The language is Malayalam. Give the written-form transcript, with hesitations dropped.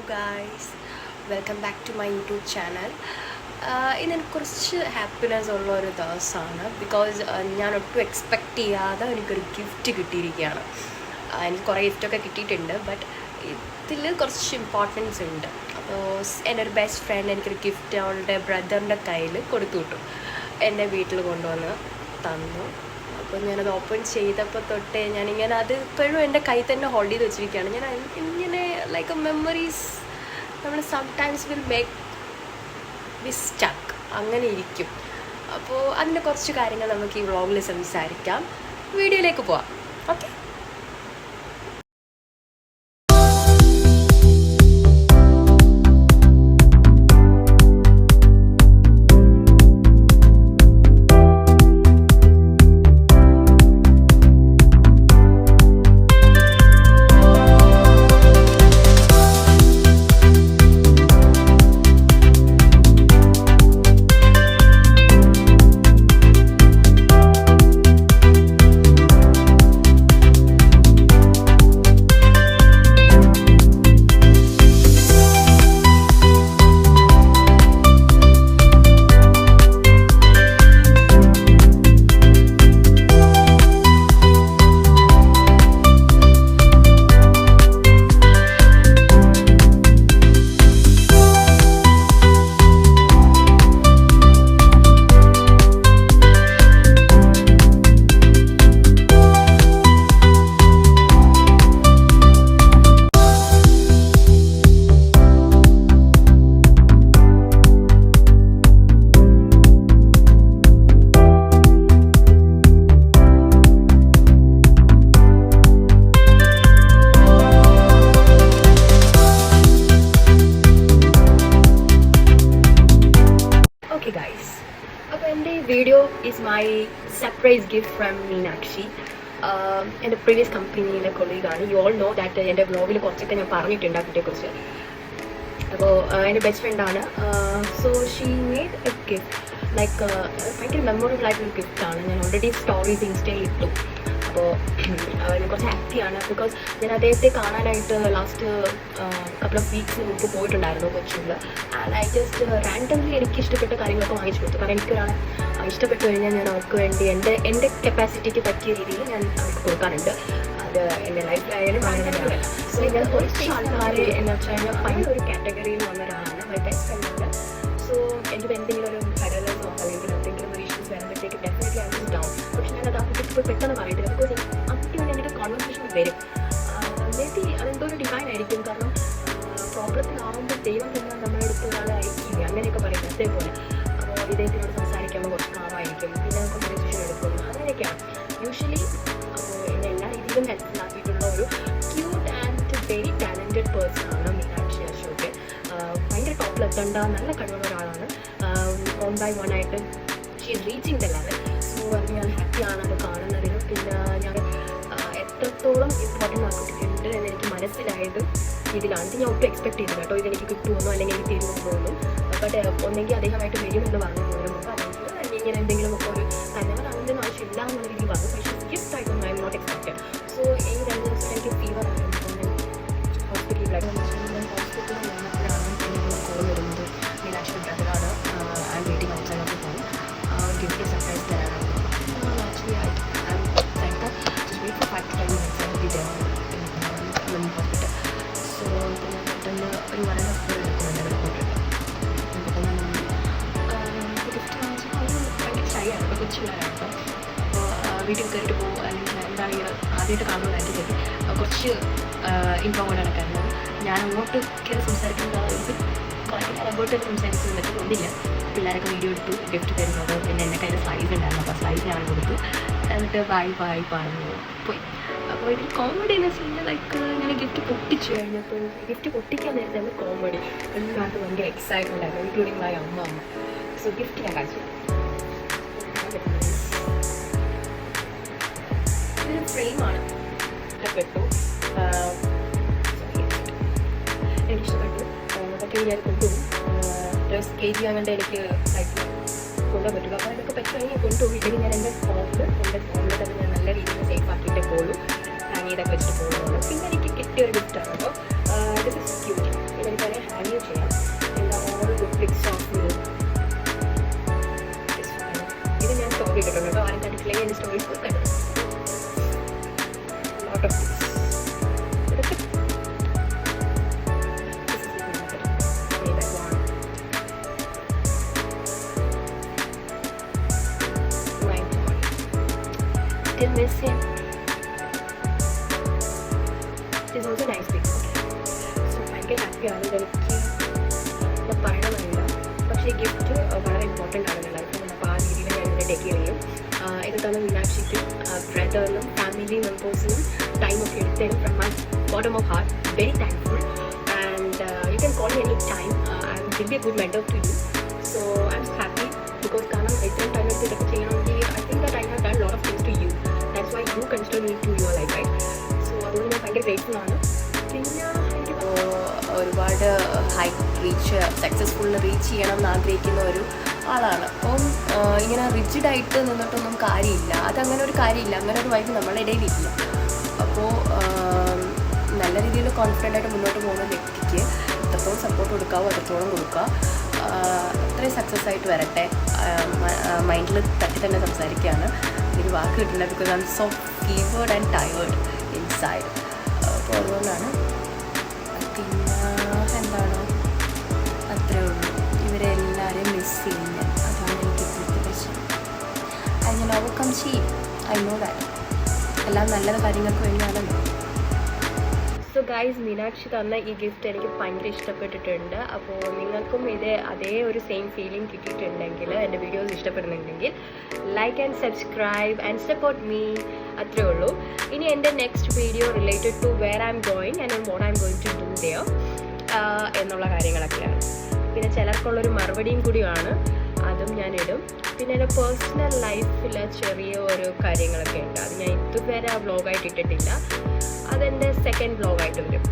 guys, welcome back to my YouTube channel. ഇതെനിക്ക് കുറച്ച് ഹാപ്പിനെസ് ഉള്ള ഒരു ദിവസമാണ് ബിക്കോസ് ഞാൻ ഒട്ടും എക്സ്പെക്റ്റ് ചെയ്യാതെ എനിക്കൊരു ഗിഫ്റ്റ് കിട്ടിയിരിക്കുകയാണ്. എനിക്ക് കുറേ ഗിഫ്റ്റൊക്കെ കിട്ടിയിട്ടുണ്ട്, ബട്ട് ഇതിൽ കുറച്ച് ഇമ്പോർട്ടൻസ് ഉണ്ട്. അപ്പോൾ എൻ്റെ ഒരു ബെസ്റ്റ് ഫ്രണ്ട് എനിക്കൊരു ഗിഫ്റ്റ് അവളുടെ ബ്രദറിൻ്റെ കയ്യിൽ കൊടുത്തു വിട്ടു, എൻ്റെ വീട്ടിൽ കൊണ്ടുവന്ന് തന്നു. അപ്പോൾ ഞാനത് ഓപ്പൺ ചെയ്തപ്പോൾ തൊട്ടേ ഞാനിങ്ങനെ അത് ഇപ്പോഴും എൻ്റെ കയ്യിൽ തന്നെ ഹോൾഡ് ചെയ്ത് വെച്ചിരിക്കുകയാണ്. ഞാൻ ഇങ്ങനെ ലൈക്ക് മെമ്മറീസ് നമ്മൾ sometimes will make B stuck, അങ്ങനെ ഇരിക്കും. അപ്പോൾ അതിൻ്റെ കുറച്ച് കാര്യങ്ങൾ നമുക്ക് ഈ വ്ളോഗിൽ സംസാരിക്കാം. വീഡിയോയിലേക്ക് പോവാം. Okay. Video is my surprise gift from Meenakshi. എൻ്റെ പ്രീവിയസ് കമ്പനിയിലെ കൊളീഗാണ്. യു ഓൾ നോ ദാറ്റ് എൻ്റെ വ്ളോഗിൽ കുറച്ചൊക്കെ ഞാൻ പറഞ്ഞിട്ടുണ്ട് അതിനെക്കുറിച്ച്. അപ്പോൾ എൻ്റെ ബെസ്റ്റ് ഫ്രണ്ടാണ്. So she made A gift like ഭയങ്കര മെമ്മറബിൾ ആയിട്ടൊരു ഗിഫ്റ്റാണ്. ഞാൻ ഓൾറെഡി സ്റ്റോറീസ് ഇൻസ്റ്റയിൽ ഇട്ടു. അപ്പോൾ ഞാൻ കുറച്ച് ഹാപ്പിയാണ് ബിക്കോസ് ഞാൻ അദ്ദേഹത്തെ കാണാനായിട്ട് ലാസ്റ്റ് കപ്പിൾ ഓഫ് വീക്സിന് മുമ്പ് പോയിട്ടുണ്ടായിരുന്നു കൊച്ചിയിൽ. ആൻഡ് ഐ ജസ്റ്റ് റാൻഡംലി എനിക്ക് ഇഷ്ടപ്പെട്ട കാര്യങ്ങളൊക്കെ വാങ്ങിച്ചു കൊടുത്തു. കാരണം എനിക്കൊരാളെ ഇഷ്ടപ്പെട്ടു കഴിഞ്ഞാൽ ഞാൻ അവർക്ക് വേണ്ടി എൻ്റെ കപ്പാസിറ്റിക്ക് പറ്റിയ രീതിയിൽ ഞാൻ അവർക്ക് കൊടുക്കാറുണ്ട്. അത് എൻ്റെ ലൈഫിലായാലും അങ്ങനെയല്ല. സോ ഞാൻ കുറച്ച് ആൾക്കാരെ എന്ന് വെച്ച് കഴിഞ്ഞാൽ ഭയങ്കര ഒരു കാറ്റഗറിയിൽ വന്ന ഒരാളാണ് മൈ ബെസ്റ്റ് ഫ്രണ്ട്. സോ എനിക്ക് എന്തെങ്കിലും ഒരു പാരലൈസോ അല്ലെങ്കിൽ എന്തെങ്കിലും ഒരു ഇഷ്യൂസ് വരുമ്പോഴത്തേക്ക് ഡെഫിനറ്റ്ലി ഐ വാസ് ഡൗൺ. പക്ഷെ ഞാനത് അപ്പോൾ പെട്ടെന്ന് പറയത്തില്ല ബിക്കോസ് അതിന് വേണ്ടി എൻ്റെ കോൺവെർസേഷൻ വരും. മേ ബി അതെന്തോ ഒരു ഡിവൈൻ ആയിരിക്കും. കാരണം പ്രോബ്ലത്തിലാവുമ്പോൾ ദൈവം തന്നെ നമ്മുടെ അടുത്ത് ഒരാളെ അയക്കില്ല അങ്ങനെയൊക്കെ പറയും. അതേപോലെ അപ്പോൾ ഇദ്ദേഹത്തിനോട് സംസാരിക്കുമ്പോൾ കുറച്ച് കാമായിരിക്കും, പിന്നെ നമുക്ക് ഡിസിഷൻ എടുക്കും, അങ്ങനെയൊക്കെയാണ് യൂഷ്വലി. അപ്പോൾ എന്നെ എല്ലാ രീതിയിലും ഹെൽപ്ഫുള്ളാക്കിയിട്ടുള്ള ഒരു cute and very talented person ആണ് മീനാക്ഷി അശോക്. ഭയങ്കര ടോപ്പിലെത്തേണ്ട നല്ല കഴിവുള്ള ഒരാളാണ്. 1 by 1 ആയിട്ട് she is reaching the level. So അത് ഞാൻ ഹാപ്പിയാണ് അത് കാണുന്നതിന്. പിന്നെ ഞാൻ എത്രത്തോളം ഇമ്പോർട്ടൻ്റ് ആക്കിയിട്ടുണ്ട് എന്ന് എനിക്ക് മനസ്സിലായത് ഇതിലാണ്. ഞാൻ ഒട്ടും എക്സ്പെക്ട് ചെയ്തില്ല കേട്ടോ ഇതെനിക്ക് കിട്ടുമെന്നോ അല്ലെങ്കിൽ എനിക്ക് തരുമെന്നോ. ബട്ട് ഒന്നെങ്കിൽ അദ്ദേഹമായിട്ട് വരുമെന്ന് പറഞ്ഞു മുമ്പ്, അല്ലെങ്കിൽ ഇങ്ങനെ എന്തെങ്കിലും ഒക്കെ ഒരു തന്നെ അതിൻ്റെ ആവശ്യമില്ല എന്നുള്ള രീതിയിൽ പറഞ്ഞു. പക്ഷേ ഗിഫ്റ്റ് ആയിട്ടൊന്നും I am not expected. So ഈ 2 ദിവസം എനിക്ക് ഫീവർ ആയിരുന്നു. ഹോസ്പിറ്റലിൽ വന്നപ്പോഴാണ് എനിക്ക് കോൾ വരുന്നത്. മീനാക്ഷി ബ്രദറാണ്. I'm waiting outside of the phone. Gift surprise തരാനാണ്. Actually I wait for 5 to 10 minutes and be there in hospital. So പിന്നെ പെട്ടെന്ന് ഒരു 1 hour എടുക്കുന്നുണ്ട് അവർ കൊണ്ടിട്ട്. പെട്ടെന്ന് ഗിഫ്റ്റ് വാങ്ങിച്ചാൽ അവർ ഭയങ്കര ഷൈയാണ്. ഇപ്പോൾ കൊച്ചുപിള്ളേരാണ്. അപ്പോൾ വീട്ടിൽ കയറിയിട്ട് പോകും അല്ലെങ്കിൽ എന്താണെങ്കിൽ ആദ്യമായിട്ട് കാണുന്നതായിട്ട് ശരി കുറച്ച് ഇൻഫോർമേഡ് നടക്കാറുണ്ട്. ഞാൻ അങ്ങോട്ട് കയറി സംസാരിക്കുന്നത് അങ്ങോട്ട് സംസാരിക്കുന്നത് ഒന്നില്ല. പിള്ളേരൊക്കെ വീഡിയോ എടുത്തു ഗിഫ്റ്റ് തരുന്നത്. പിന്നെ എൻ്റെ കയ്യിൽ സ്ലൈസ് ഉണ്ടായിരുന്നു. അപ്പോൾ സ്ലൈസ് ഞാൻ കൊടുത്തു. എന്നിട്ട് ബായ് പറഞ്ഞു പോയി. അപ്പോൾ ഇതിൽ കോമഡി എന്ന് വെച്ച് കഴിഞ്ഞാൽ ലൈക്ക് ഞാൻ ഗിഫ്റ്റ് പൊട്ടിച്ചു കഴിഞ്ഞപ്പോൾ ഗിഫ്റ്റ് പൊട്ടിക്കാൻ നേരത്തെ അത് കോമഡി എല്ലാവർക്കും ഭയങ്കര എക്സൈറ്റ്മെൻ്റ് ആയിരുന്നു, ഇൻക്ലൂഡിങ് മൈ അമ്മ. സോ ഗിഫ്റ്റ് ഞാൻ കാണിച്ചു. ഇതൊരു ഫ്രെയിമാണ്. ഇഷ്ടപ്പെട്ടു, എനിക്കിഷ്ടപ്പെട്ടു. അതൊക്കെ ഞാൻ കൊണ്ടുപോകും. ഡ്രസ് KG അങ്ങോട്ട് എനിക്ക് ലൈക്ക് കൊണ്ടുപോകാൻ പറ്റുള്ളൂ. അപ്പോൾ അതൊക്കെ പറ്റുമെങ്കിൽ കൊണ്ടുപോയി. ഇല്ലെങ്കിൽ ഞാൻ എൻ്റെ ഫോണിൽ തന്നെ ഞാൻ നല്ല രീതിയിൽ സേഫ് ആക്കിയിട്ടേ പോകുള്ളൂ. ഹാങ് ചെയ്തൊക്കെ വെച്ചിട്ട് പോകുള്ളൂ. പിന്നെ എനിക്ക് കിട്ടിയൊരു ഗിഫ്റ്റാണ് കേട്ടോ. This is cute. miss him. It is also nice pic. So ഭയങ്കര ഹാപ്പിയാണ്. ഇതെനിക്ക് പറയണമെന്നില്ല, പക്ഷേ ഈ ഗിഫ്റ്റ് വളരെ ഇമ്പോർട്ടൻ്റ് ആണ് എൻ്റെ ലൈഫിൽ. അപ്പോൾ ആ രീതിയിൽ ഞാൻ ഇതിനെ ടേക്ക് ചെയ്യും. ഇത് തന്നെ മീനാക്ഷിക്കും ബ്രദറിനും ഫാമിലി മെമ്പേഴ്സിനും ടൈമൊക്കെ എടുത്തതിനും from my bottom of heart very thankful. And you can call me any time. I will be a good mentor to you. So I'm happy because കാരണം ഇത്രയും ടൈം എടുത്ത് ഇതൊക്കെ ചെയ്യണമെങ്കിൽ I think that I have done lot of things to you. That's why you consider me to your life, right? So അതുകൊണ്ട് ഞാൻ ഭയങ്കര ഗ്രേറ്റ്ഫുൾ ആണ്. പിന്നെ ഒരുപാട് ഹൈ റീച്ച് സക്സസ്ഫുൾ റീച്ച് ചെയ്യണം എന്ന് ആഗ്രഹിക്കുന്ന ഒരു ആളാണ്. അപ്പം ഇങ്ങനെ റിജിഡായിട്ട് നിന്നിട്ടൊന്നും കാര്യമില്ല. അതങ്ങനെ ഒരു കാര്യമില്ല, അങ്ങനെ ഒരു വൈബ് നമ്മളുടെ ഇടയിലില്ല. അപ്പോൾ നല്ല രീതിയിൽ കോൺഫിഡൻ്റ് ആയിട്ട് മുന്നോട്ട് പോകുന്ന വ്യക്തിക്ക് എത്രത്തോളം സപ്പോർട്ട് കൊടുക്കാവോ അത്രത്തോളം കൊടുക്കുക. അത്രയും സക്സസ് ആയിട്ട് വരട്ടെ. മൈൻഡിൽ തട്ടി തന്നെ സംസാരിക്കുകയാണ്, ഒരു വാക്ക് കിട്ടില്ല. Because I'm so fevered and tired inside. അപ്പോൾ അതുകൊണ്ടാണ്. പിന്നെ എന്താണ്, അത്രേ ഉള്ളൂ. ഇവരെല്ലാവരെയും മിസ് ചെയ്യുന്നത്, അതാണ് എനിക്ക് ഇപ്പോഴത്തെ പ്രശ്നം. ഐ ഞാൻ ഓവർകം ചെയ്യും. I know that. എല്ലാം നല്ല കാര്യങ്ങൾക്ക് വേണ്ടിയാണല്ലോ. സോ ഗൈസ്, മീനാക്ഷി തന്ന ഈ ഗിഫ്റ്റ് എനിക്ക് ഭയങ്കര ഇഷ്ടപ്പെട്ടിട്ടുണ്ട്. അപ്പോൾ നിങ്ങൾക്കും അതേ ഒരു സെയിം ഫീലിംഗ് കിട്ടിയിട്ടുണ്ടെങ്കിൽ, എൻ്റെ വീഡിയോസ് ഇഷ്ടപ്പെടുന്നുണ്ടെങ്കിൽ like and subscribe and support me. അത്രേ ഉള്ളൂ. ഇനി എൻ്റെ next video related to where I'm going and what I'm going to do there എന്നുള്ള കാര്യങ്ങളൊക്കെയാണ്. പിന്നെ ചിലർക്കുള്ളൊരു മറുപടിയും കൂടിയാണ്, അതും ഞാൻ ഇടും. പിന്നെ എൻ്റെ പേഴ്സണൽ ലൈഫിൽ ചെറിയ ഒരു കാര്യങ്ങളൊക്കെ ഉണ്ട്. അത് ഞാൻ ഇതുവരെ ആ വ്ലോഗായിട്ട് ഇട്ടിട്ടില്ല. അതെൻ്റെ സെക്കൻഡ് വ്ലോഗായിട്ട് വരും.